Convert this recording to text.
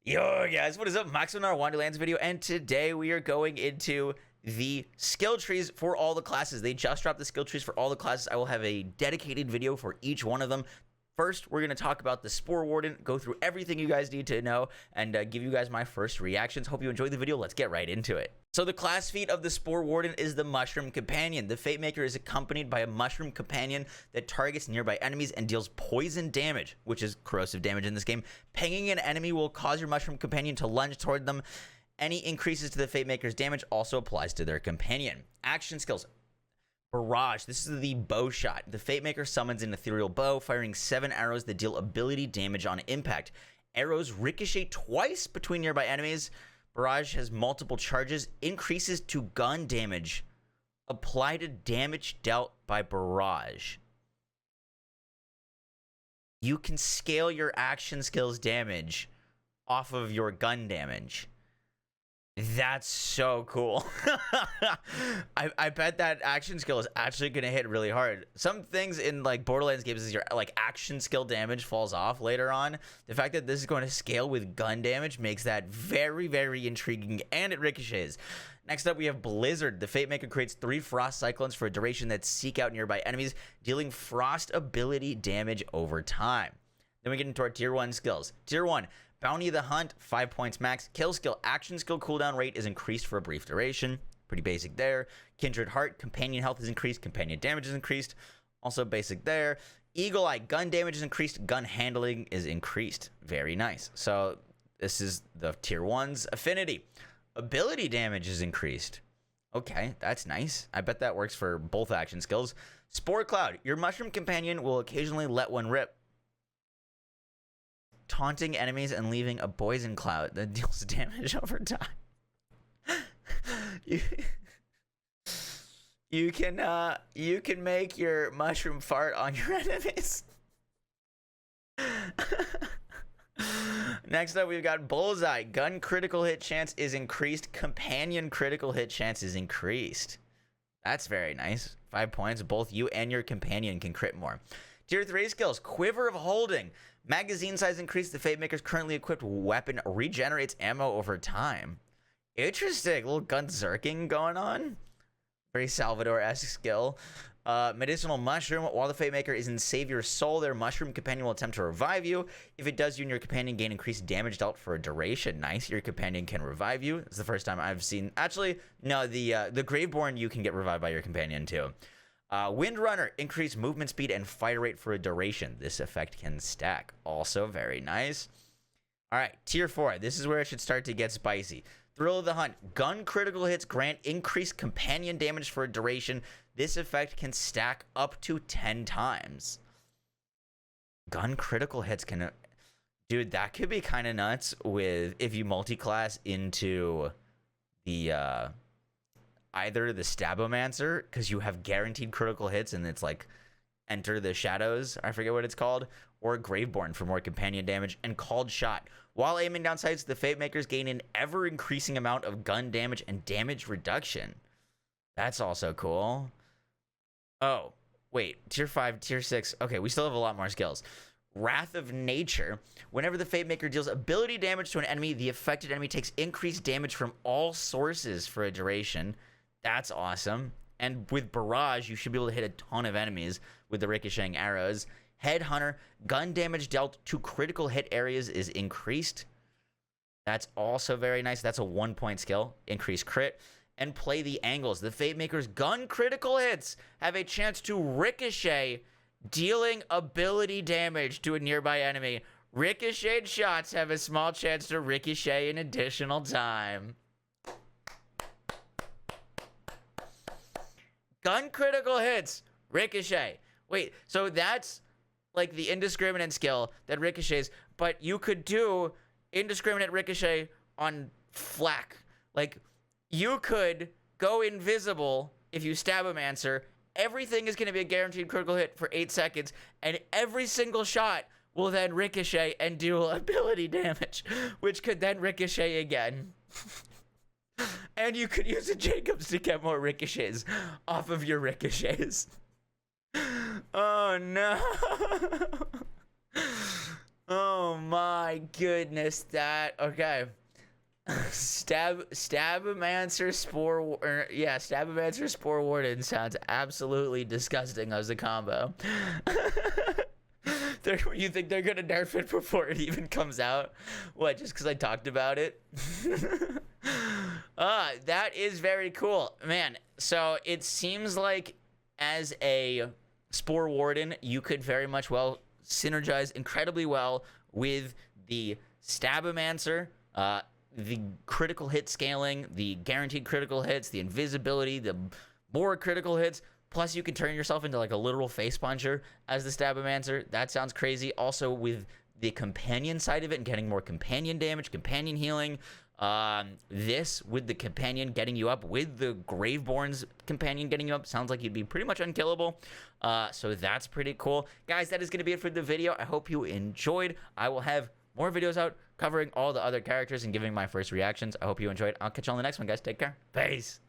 Yo guys, what is up? Moxsy in our Wonderlands video, and today we are going into the skill trees for all the classes. They just dropped the skill trees for all the classes. I will have a dedicated video for each one of them. First, we're going to talk about the SPORE Warden, go through everything you guys need to know, and give you guys my first reactions. Hope you enjoyed the video. Let's get right into it. So the class feat of the SPORE Warden is the Mushroom Companion. The Fate Maker is accompanied by a Mushroom Companion that targets nearby enemies and deals poison damage, which is corrosive damage in this game. Pinging an enemy will cause your Mushroom Companion to lunge toward them. Any increases to the Fate Maker's damage also applies to their companion. Action skills. Barrage. This is the bow shot. The Fate Maker summons an ethereal bow, firing 7 arrows that deal ability damage on impact. Arrows ricochet twice between nearby enemies. Barrage has multiple charges. Increases to gun damage. Apply to damage dealt by barrage. You can scale your action skills damage off of your gun damage. That's so cool. I bet that action skill is actually going to hit really hard. Some things in like Borderlands games is your like action skill damage falls off later on. The fact that this is going to scale with gun damage makes that very, very intriguing, and it ricochets. Next up, we have Blizzard. The Fate Maker creates 3 frost cyclones for a duration that seek out nearby enemies, dealing frost ability damage over time. Then we get into our tier 1 skills. Tier 1. Bounty of the Hunt, 5 points max. Kill skill, action skill cooldown rate is increased for a brief duration. Pretty basic there. Kindred Heart, companion health is increased, companion damage is increased. Also basic there. Eagle Eye, gun damage is increased, gun handling is increased. Very nice. So this is the tier 1's affinity. Ability damage is increased. Okay, that's nice. I bet that works for both action skills. Spore Cloud, your Mushroom Companion will occasionally let one rip, taunting enemies and leaving a poison cloud that deals damage over time. you can make your mushroom fart on your enemies. Next up, we've got Bullseye. Gun critical hit chance is increased. Companion critical hit chance is increased. That's very nice. 5 points. Both you and your companion can crit more. Tier 3 skills. Quiver of Holding. Magazine size increased. The Fate Maker's currently equipped weapon regenerates ammo over time. Interesting. Little gun zerking going on. Very Salvador-esque skill. Medicinal Mushroom. While the Fate Maker is in Savior's Soul, their Mushroom Companion will attempt to revive you. If it does, you and your companion gain increased damage dealt for a duration. Nice. Your companion can revive you. It's the first time I've seen... Actually, no, the Graveborn, you can get revived by your companion too. Windrunner, increased movement speed and fire rate for a duration. This effect can stack. Also very nice. All right, tier 4. This is where it should start to get spicy. Thrill of the Hunt. Gun critical hits grant increased companion damage for a duration. This effect can stack up to 10 times. Gun critical hits can... Dude, that could be kind of nuts with if you multi-class into the... either the Stabomancer, because you have guaranteed critical hits and it's like Enter the Shadows, I forget what it's called, or Graveborn for more companion damage, and Called Shot. While aiming down sights, the Fate Makers gain an ever-increasing amount of gun damage and damage reduction. That's also cool. Oh, wait, tier 5, tier 6. Okay, we still have a lot more skills. Wrath of Nature. Whenever the Fate Maker deals ability damage to an enemy, the affected enemy takes increased damage from all sources for a duration. That's awesome. And with Barrage, you should be able to hit a ton of enemies with the ricocheting arrows. Headhunter, gun damage dealt to critical hit areas is increased. That's also very nice. That's a 1-point skill. Increased crit. And Play the Angles. The Fate Maker's gun critical hits have a chance to ricochet, dealing ability damage to a nearby enemy. Ricocheted shots have a small chance to ricochet an additional time. Gun critical hits, ricochet. Wait, so that's like the indiscriminate skill that ricochets, but you could do indiscriminate ricochet on flak. Like, you could go invisible if you Stabomancer. Everything is going to be a guaranteed critical hit for 8 seconds, and every single shot will then ricochet and do ability damage, which could then ricochet again. And you could use a Jacobs to get more ricochets off of your ricochets. Oh, no. Oh my goodness, that okay. Stabomancer Spore, yeah, Stabomancer Spore Warden sounds absolutely disgusting as a combo. You think they're gonna nerf it before it even comes out? What, just because I talked about it? That is very cool, man. So it seems like as a Spore Warden, you could very much well synergize incredibly well with the Stabomancer, the critical hit scaling, the guaranteed critical hits, the invisibility, the more critical hits. Plus, you can turn yourself into like a literal face puncher as the Stabomancer. That sounds crazy. Also, with the companion side of it and getting more companion damage, companion healing. This with the companion getting you up, with the Graveborn's companion getting you up, sounds like you'd be pretty much unkillable. So that's pretty cool. Guys, that is going to be it for the video. I hope you enjoyed. I will have more videos out covering all the other characters and giving my first reactions. I hope you enjoyed. I'll catch you on the next one, guys. Take care. Peace.